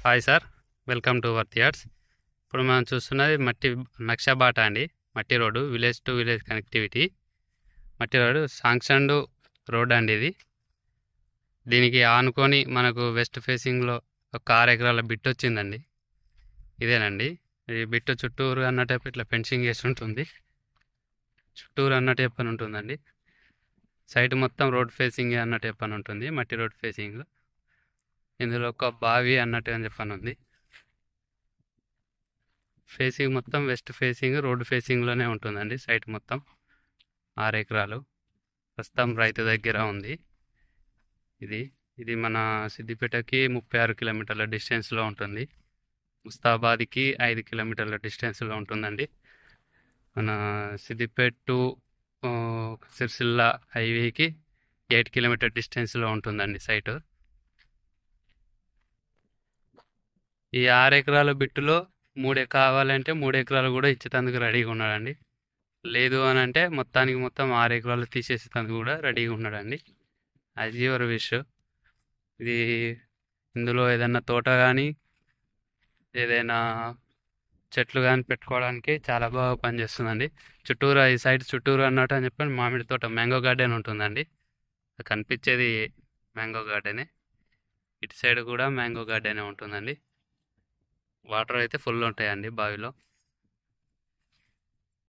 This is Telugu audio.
Hi sir, welcome to worth yards. ఇప్పుడు మనం చూస్తున్నది మట్టి నక్షా బాట అండి. మట్టి road, village to village connectivity మట్టి రోడ్డు, శాంక్షన్డ్ రోడ్ అండి ఇది. దీనికి ఆనుకొని మనకు వెస్ట్ ఫేసింగ్లో ఒక 6 ఎకరాల బిట్ వచ్చిందండి. ఇదేనండి ఈ బిట్టు చుట్టూరు అన్నట్టు ఇట్లా ఫెన్సింగ్ చేసి ఉంటుంది. చుట్టూరు అన్నట్టు చెప్పని ఉంటుందండి. సైడ్ మొత్తం రోడ్ ఫేసింగ్ అన్నట్టు చెప్పని ఉంటుంది. మట్టి రోడ్ ఫేసింగ్ ఇందులో ఒక బావి అన్నట్టు అని చెప్పని ఉంది. ఫేసింగ్ మొత్తం వెస్ట్ ఫేసింగ్ రోడ్ ఫేసింగ్లోనే ఉంటుందండి. సైట్ మొత్తం 6 ఎకరాలు ప్రస్తుతం రైతు దగ్గర ఉంది. ఇది మన సిద్దిపేటకి 36 కిలోమీటర్ల డిస్టెన్స్లో ఉంటుంది. ముస్తాబాద్కి 5 కిలోమీటర్ల డిస్టెన్స్లో ఉంటుందండి. మన సిద్దిపేట టు సిరిసిల్ల హైవేకి 8 కిలోమీటర్ డిస్టెన్స్లో ఉంటుందండి సైటు. ఈ 6 ఎకరాల బిట్టులో 3 కావాలంటే 3 ఎకరాలు కూడా ఇచ్చేటందుకు రెడీగా ఉన్నాడండి. లేదు అని అంటే మొత్తానికి మొత్తం 6 ఎకరాలు తీసేసేందుకు కూడా రెడీగా ఉన్నాడండి. అది యువర్ విష్. ఇది ఇందులో ఏదైనా తోట కానీ ఏదైనా చెట్లు కానీ పెట్టుకోవడానికి చాలా బాగా పనిచేస్తుందండి. చుట్టూరు ఈ సైడ్ చుట్టూరు అన్నట్టు అని చెప్పి మామిడి తోట మ్యాంగో గార్డెన్ ఉంటుందండి. కనిపించేది మ్యాంగో గార్డెనే. ఇటు సైడ్ కూడా మ్యాంగో గార్డెనే ఉంటుందండి. వాటర్ అయితే ఫుల్ ఉంటాయండి బావిలో.